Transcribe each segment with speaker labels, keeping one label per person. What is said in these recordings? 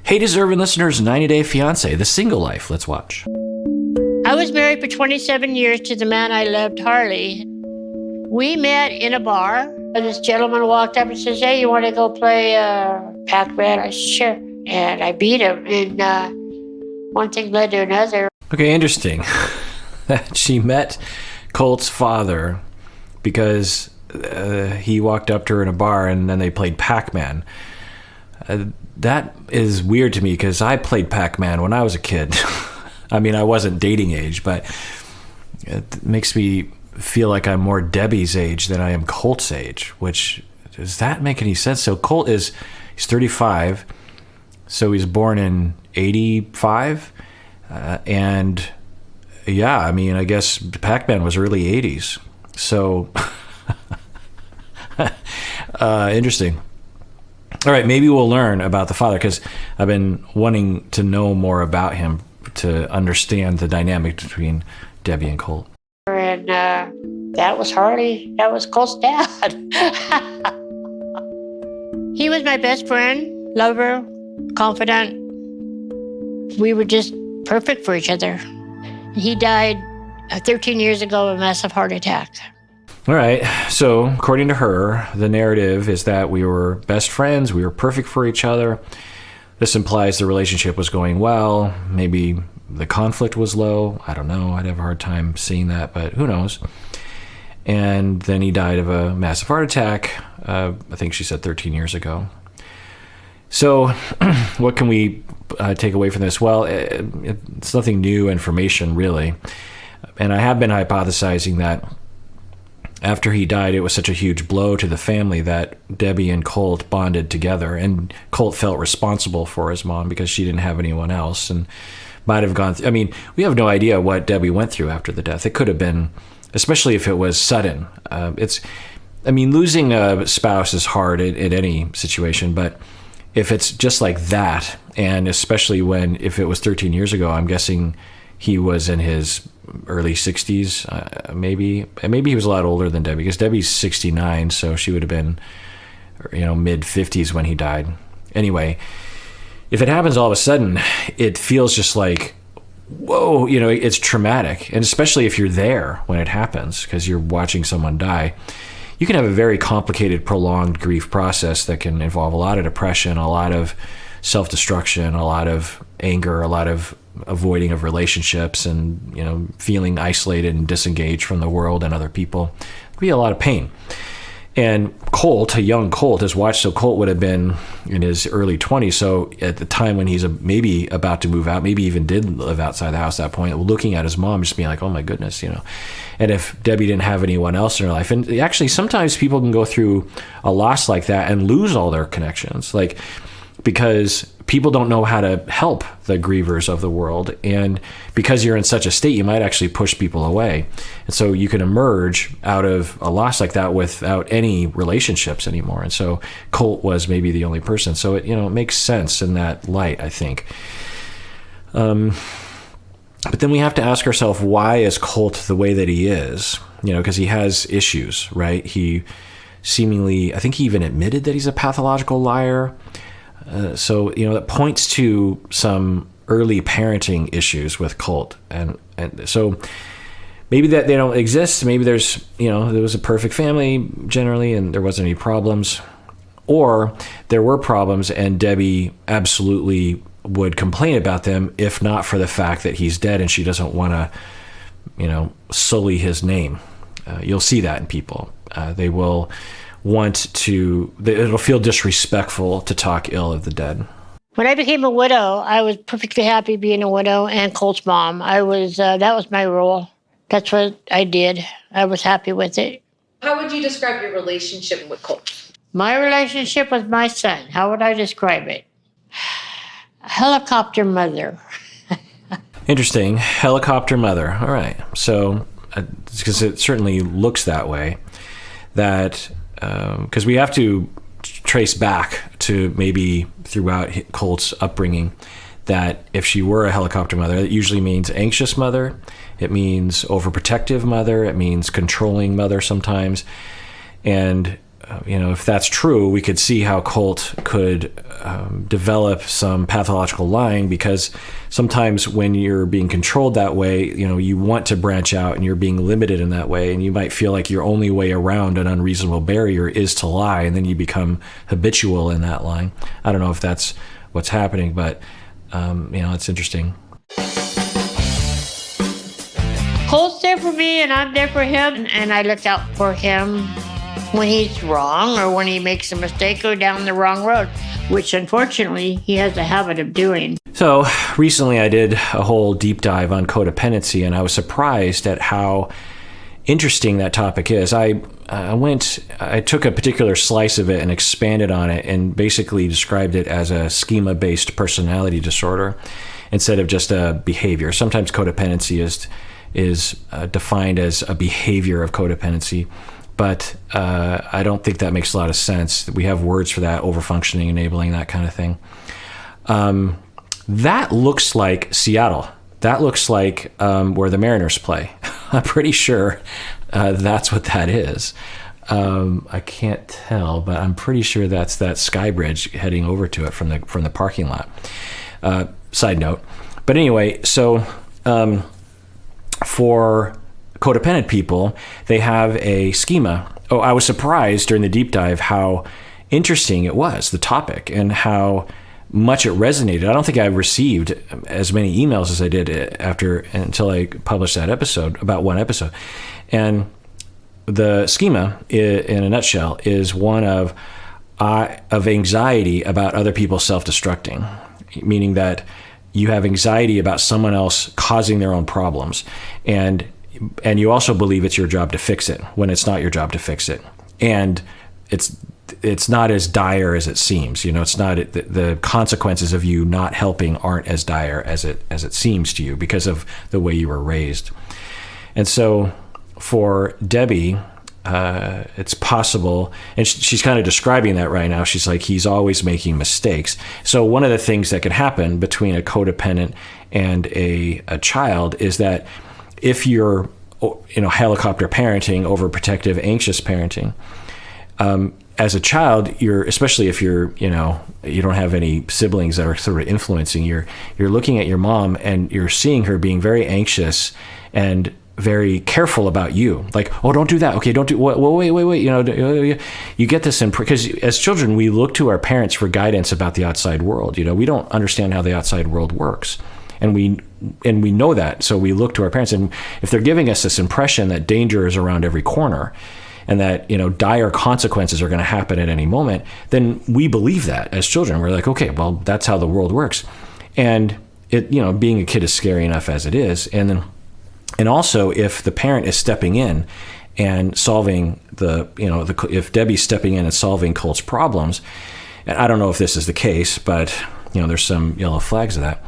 Speaker 1: Hey, deserving listeners, 90 Day Fiancé, The Single Life. Let's watch.
Speaker 2: I was married for 27 years to the man I loved, Harley. We met in a bar. This gentleman walked up and says, "Hey, you want to go play Pac-Man?" I said, "Sure." And I beat him. And one thing led to another.
Speaker 1: Okay, interesting. She met Colt's father because he walked up to her in a bar and then they played Pac-Man. That is weird to me because I played Pac-Man when I was a kid. I mean, I wasn't dating age, but it makes me feel like I'm more Debbie's age than I am Colt's age, which, does that make any sense? So Colt he's 35, so he's born in 85, and yeah, I mean, I guess Pac-Man was early 80s, so interesting. All right, maybe we'll learn about the father because I've been wanting to know more about him to understand the dynamic between Debbie and Colt.
Speaker 2: And that was Harley. That was Colt's dad. He was my best friend, lover, confidant. We were just perfect for each other. He died 13 years ago of a massive heart attack.
Speaker 1: All right, so according to her, the narrative is that we were best friends, we were perfect for each other. This implies the relationship was going well, maybe the conflict was low. I don't know, I'd have a hard time seeing that, but who knows. And then he died of a massive heart attack, I think she said 13 years ago. So what can we take away from this? Well, it's nothing new information, really. And I have been hypothesizing that after he died, it was such a huge blow to the family that Debbie and Colt bonded together, and Colt felt responsible for his mom because she didn't have anyone else and might have gone through. I mean, we have no idea what Debbie went through after the death. It could have been, especially if it was sudden. Losing a spouse is hard in any situation, but if it's just like that, and especially if it was 13 years ago, I'm guessing he was in his early 60s, maybe he was a lot older than Debbie because Debbie's 69, so she would have been, mid 50s when he died. Anyway, if it happens all of a sudden, it feels just like, whoa, it's traumatic, and especially if you're there when it happens because you're watching someone die. You can have a very complicated, prolonged grief process that can involve a lot of depression, a lot of self-destruction, a lot of anger, a lot of avoiding of relationships, and feeling isolated and disengaged from the world and other people. It could be a lot of pain. And Colt, a young Colt, has watched. So Colt would have been in his early 20s. So at the time when he's maybe about to move out, maybe even did live outside the house at that point, looking at his mom, just being like, oh my goodness, And if Debbie didn't have anyone else in her life, and actually sometimes people can go through a loss like that and lose all their connections, because people don't know how to help the grievers of the world. And because you're in such a state, you might actually push people away. And so you can emerge out of a loss like that without any relationships anymore. And so Colt was maybe the only person. So it makes sense in that light, I think. But then we have to ask ourselves, why is Colt the way that he is? Because he has issues, right? He seemingly, I think he even admitted that he's a pathological liar. So that points to some early parenting issues with Colt, and so maybe that they don't exist. Maybe there's there was a perfect family generally, and there wasn't any problems, or there were problems, and Debbie absolutely would complain about them if not for the fact that he's dead, and she doesn't want to sully his name. You'll see that in people. They will it'll feel disrespectful to talk ill of the dead.
Speaker 2: When I became a widow, I was perfectly happy being a widow and Colt's mom. That was my role. That's what I did. I was happy with it.
Speaker 3: How would you describe your relationship with Colt?
Speaker 2: My relationship with my son, how would I describe it? Helicopter mother.
Speaker 1: Interesting. Helicopter mother. All right. So, because it certainly looks that way, that because we have to trace back to maybe throughout Colt's upbringing that if she were a helicopter mother, it usually means anxious mother, it means overprotective mother, it means controlling mother sometimes. And if that's true, we could see how Colt could develop some pathological lying, because sometimes when you're being controlled that way, you want to branch out and you're being limited in that way. And you might feel like your only way around an unreasonable barrier is to lie. And then you become habitual in that lying. I don't know if that's what's happening, but, it's interesting.
Speaker 2: Colt's there for me and I'm there for him, and I look out for him when he's wrong or when he makes a mistake or down the wrong road, which unfortunately he has a habit of doing. So
Speaker 1: recently I did a whole deep dive on codependency, and I was surprised at how interesting that topic is. I took a particular slice of it and expanded on it and basically described it as a schema-based personality disorder instead of just a behavior. Sometimes codependency is defined as a behavior of codependency, but I don't think that makes a lot of sense. We have words for that: overfunctioning, enabling, that kind of thing. That looks like Seattle. That looks like where the Mariners play. I'm pretty sure that's what that is. I can't tell, but I'm pretty sure that's that sky bridge heading over to it from the parking lot. Side note. But anyway, so for codependent people, they have a schema. Oh, I was surprised during the deep dive how interesting it was, the topic, and how much it resonated. I don't think I received as many emails as I did until I published that episode, about one episode. And the schema, in a nutshell, is one of anxiety about other people self-destructing, meaning that you have anxiety about someone else causing their own problems, and you also believe it's your job to fix it when it's not your job to fix it, and it's not as dire as it seems. It's not, the consequences of you not helping aren't as dire as it seems to you because of the way you were raised. And so for Debbie, it's possible, and she's kind of describing that right now. She's like, he's always making mistakes. So one of the things that could happen between a codependent and a child is that if you're, helicopter parenting, overprotective, anxious parenting, as a child, especially if you don't have any siblings that are sort of influencing, you're looking at your mom and you're seeing her being very anxious and very careful about you. Like, oh, don't do that. Okay, don't do. Well, wait. You get this because as children, we look to our parents for guidance about the outside world. We don't understand how the outside world works, and we know that. So we look to our parents, and if they're giving us this impression that danger is around every corner, and that dire consequences are going to happen at any moment, then we believe that as children. We're like, okay, well, that's how the world works, and being a kid is scary enough as it is, and also if the parent is stepping in and solving if Debbie's stepping in and solving Colt's problems, and I don't know if this is the case, but there's some yellow flags of that.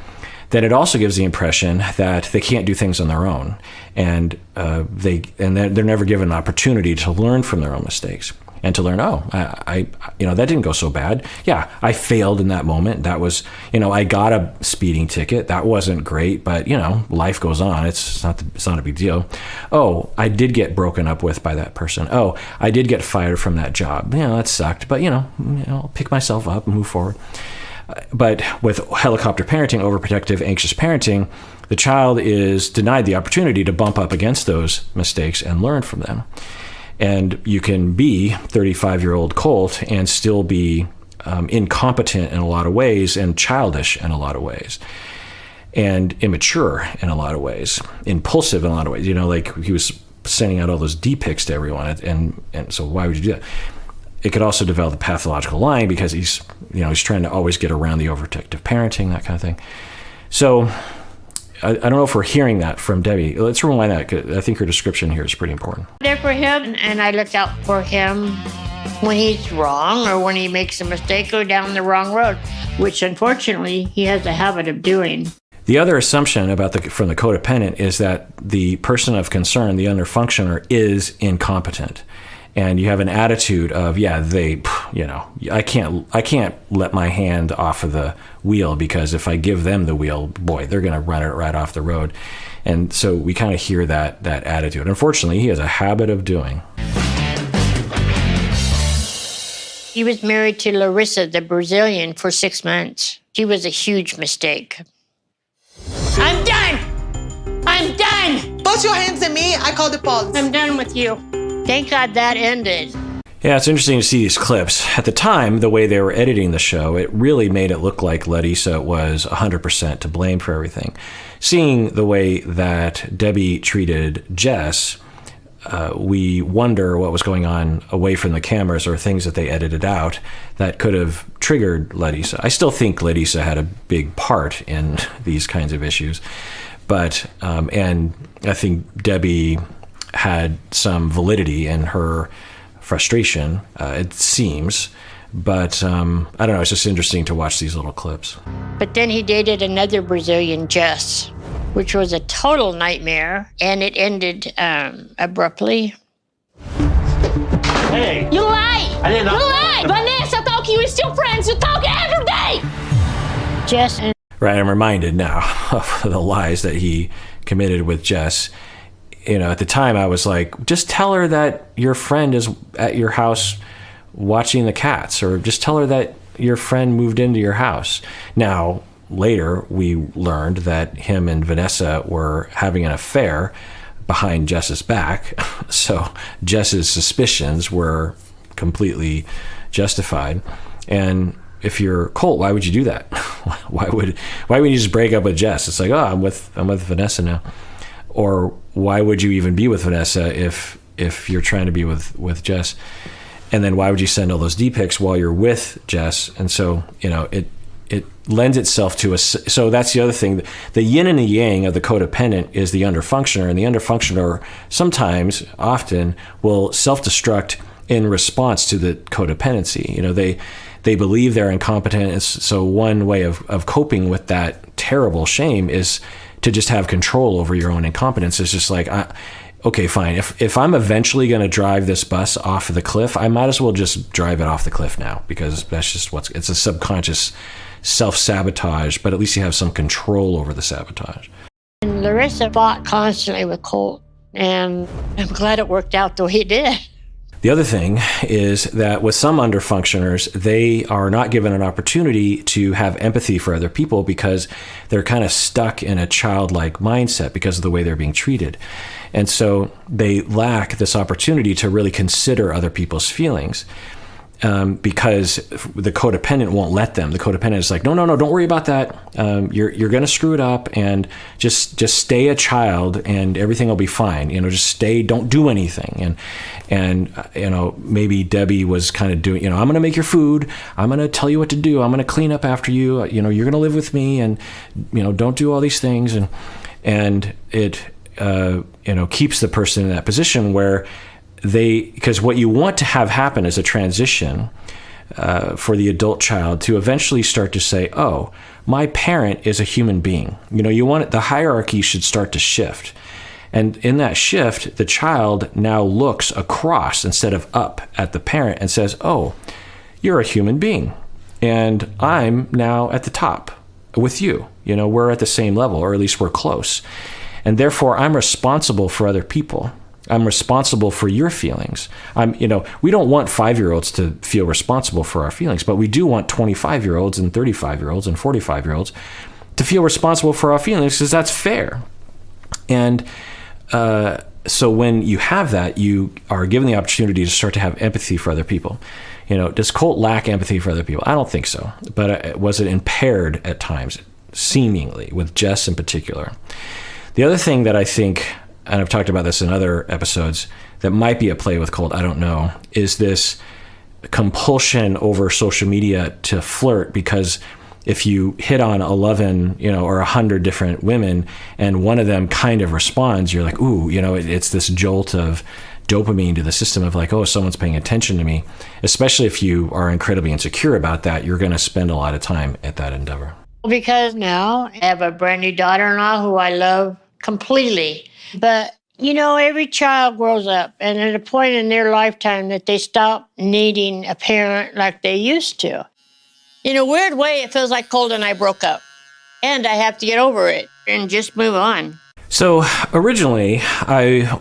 Speaker 1: Then it also gives the impression that they can't do things on their own, and they're never given an opportunity to learn from their own mistakes and to learn. Oh, I that didn't go so bad. Yeah, I failed in that moment. That was, I got a speeding ticket. That wasn't great, but life goes on. It's not a big deal. Oh, I did get broken up with by that person. Oh, I did get fired from that job. That sucked, but I'll pick myself up and move forward. But with helicopter parenting, overprotective, anxious parenting, the child is denied the opportunity to bump up against those mistakes and learn from them. And you can be 35-year-old Colt and still be incompetent in a lot of ways and childish in a lot of ways and immature in a lot of ways, impulsive in a lot of ways. Like he was sending out all those D-pics to everyone. And so why would you do that? It could also develop the pathological lying because he's trying to always get around the overprotective parenting, that kind of thing. So I don't know if we're hearing that from Debbie. Let's rewind that, 'cause I think her description here is pretty important.
Speaker 2: There for him, and I look out for him when he's wrong or when he makes a mistake or down the wrong road, which unfortunately he has a habit of doing.
Speaker 1: The other assumption from the codependent is that the person of concern, the underfunctioner, is incompetent. And you have an attitude of, I can't let my hand off of the wheel, because if I give them the wheel, boy, they're going to run it right off the road. And so we kind of hear that attitude. Unfortunately, he has a habit of doing.
Speaker 2: He was married to Larissa, the Brazilian, for 6 months. She was a huge mistake. I'm done! I'm done!
Speaker 4: Put your hands on me. I call the police.
Speaker 2: I'm done with you. Thank God that ended.
Speaker 1: Yeah, it's interesting to see these clips. At the time, the way they were editing the show, it really made it look like Larissa was 100% to blame for everything. Seeing the way that Debbie treated Jess, we wonder what was going on away from the cameras or things that they edited out that could have triggered Larissa. I still think Larissa had a big part in these kinds of issues, but and I think Debbie had some validity in her frustration, it seems, but I don't know, it's just interesting to watch these little clips.
Speaker 2: But then he dated another Brazilian, Jess, which was a total nightmare, and it ended abruptly.
Speaker 5: Hey!
Speaker 6: You lie!
Speaker 5: I did not.
Speaker 6: You lie! Vanessa talk, you still friends, you talk every day!
Speaker 2: Jess and
Speaker 1: Right, I'm reminded now of the lies that he committed with Jess. You know, at the time I was like, just tell her that your friend is at your house watching the cats, or just tell her that your friend moved into your house. Now, later we learned that him and Vanessa were having an affair behind Jess's back. So Jess's suspicions were completely justified. And if you're Colt, why would you do that? Why would you just break up with Jess? It's like, oh, I'm with Vanessa now. Or why would you even be with Vanessa if you're trying to be with Jess? And then why would you send all those D-pics while you're with Jess? And so, you know, it lends itself to so that's the other thing. The yin and the yang of the codependent is the underfunctioner, and the underfunctioner sometimes, often, will self-destruct in response to the codependency. You know, they believe they're incompetent. So one way of coping with that terrible shame is to just have control over your own incompetence. It's just like, okay, fine. If I'm eventually going to drive this bus off of the cliff, I might as well just drive it off the cliff now, because that's just it's a subconscious self-sabotage, but at least you have some control over the sabotage.
Speaker 2: And Larissa fought constantly with Colt, and I'm glad it worked out the way it did.
Speaker 1: The other thing is that with some underfunctioners, they are not given an opportunity to have empathy for other people because they're kind of stuck in a childlike mindset because of the way they're being treated. And so they lack this opportunity to really consider other people's feelings. Because the codependent won't let them. The codependent is like, no, don't worry about that. You're going to screw it up, and just stay a child, and everything will be fine. You know, just stay, don't do anything. And you know, maybe Debbie was kind of doing, you know, I'm going to make your food. I'm going to tell you what to do. I'm going to clean up after you. You know, you're going to live with me, and you know, don't do all these things. And it you know, keeps the person in that position where because what you want to have happen is a transition for the adult child to eventually start to say, oh, my parent is a human being. You know, the hierarchy should start to shift. And in that shift, the child now looks across instead of up at the parent and says, oh, you're a human being, and I'm now at the top with you. You know, we're at the same level, or at least we're close. And therefore, I'm responsible for other people. I'm responsible for your feelings. You know, we don't want 5-year-olds to feel responsible for our feelings, but we do want 25-year-olds and 35-year-olds and 45-year-olds to feel responsible for our feelings, because that's fair. And so when you have that, you are given the opportunity to start to have empathy for other people. You know, does Colt lack empathy for other people? I don't think so. But was it impaired at times, seemingly, with Jess in particular? The other thing that I think, and I've talked about this in other episodes, that might be at play with Colt, I don't know, is this compulsion over social media to flirt. Because if you hit on 11, you know, or 100 different women, and one of them kind of responds, you're like, ooh, you know, it's this jolt of dopamine to the system of like, oh, someone's paying attention to me. Especially if you are incredibly insecure about that, you're going to spend a lot of time at that endeavor.
Speaker 2: Because now I have a brand new daughter-in-law who I love completely. But, you know, every child grows up, and at a point in their lifetime that they stop needing a parent like they used to. In a weird way, it feels like Colt and I broke up, and I have to get over it and just move on.
Speaker 1: So originally,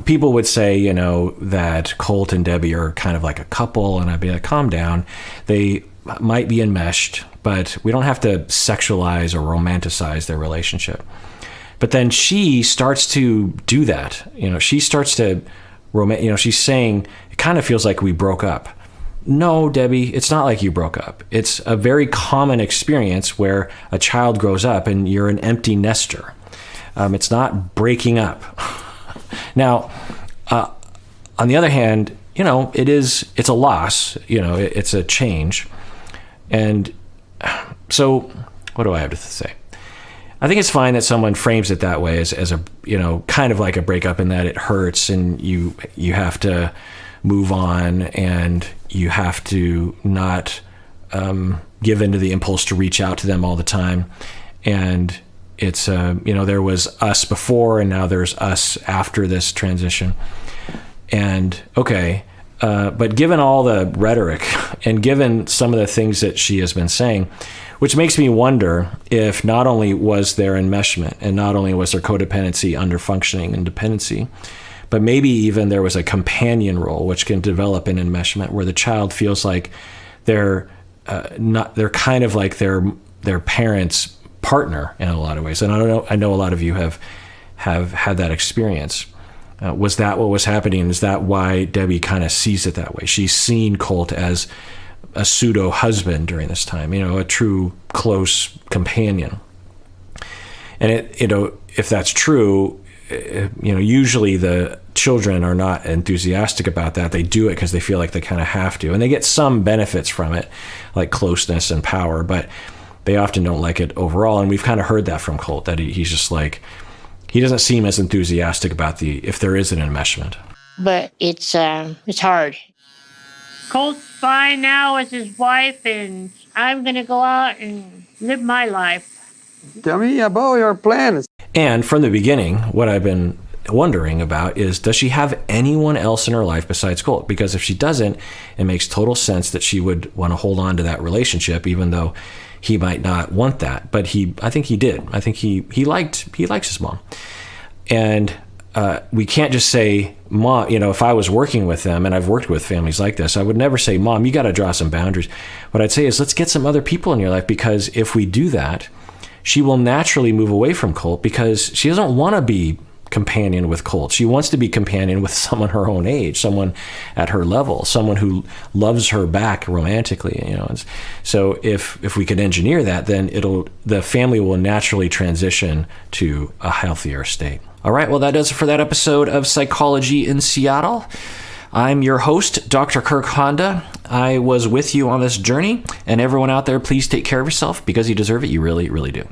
Speaker 1: people would say, that Colt and Debbie are kind of like a couple, and I'd be like, calm down. They might be enmeshed, but we don't have to sexualize or romanticize their relationship. But then she starts to do that. She starts to she's saying, it kind of feels like we broke up. No, Debbie, it's not like you broke up. It's a very common experience where a child grows up and you're an empty nester. It's not breaking up. Now, on the other hand, it's a loss, it's a change. And so what do I have to say? I think it's fine that someone frames it that way as a, kind of like a breakup, in that it hurts and you have to move on and you have to not give into the impulse to reach out to them all the time. And it's, there was us before and now there's us after this transition. And okay, but given all the rhetoric and given some of the things that she has been saying, which makes me wonder if not only was there enmeshment and not only was there codependency, underfunctioning, and dependency, but maybe even there was a companion role which can develop in enmeshment where the child feels like they're kind of like their parents' partner in a lot of ways. And I know a lot of you have had that experience. Was that what was happening? Is that why Debbie kind of sees it that way? She's seen Colt as a pseudo husband during this time, a true close companion. And if that's true, usually the children are not enthusiastic about that. They do it because they feel like they kind of have to, and they get some benefits from it, like closeness and power, but they often don't like it overall. And we've kind of heard that from Colt, that he's just like, he doesn't seem as enthusiastic about if there is an enmeshment.
Speaker 2: But it's hard. Colt's fine now with his wife, and I'm going to go out and live my life.
Speaker 5: Tell me about your plans.
Speaker 1: And from the beginning, what I've been wondering about is, does she have anyone else in her life besides Colt? Because if she doesn't, it makes total sense that she would want to hold on to that relationship, even though he might not want that. But I think he did. I think he likes his mom. And we can't just say, Mom, if I was working with them, and I've worked with families like this, I would never say, Mom, you got to draw some boundaries. What I'd say is, let's get some other people in your life, because if we do that, she will naturally move away from Colt, because she doesn't want to be companion with Colt. She wants to be companion with someone her own age, someone at her level, someone who loves her back romantically. So if we could engineer that, then the family will naturally transition to a healthier state. All right, well, that does it for that episode of Psychology in Seattle. I'm your host, Dr. Kirk Honda. I was with you on this journey, and everyone out there, please take care of yourself, because you deserve it. You really, really do.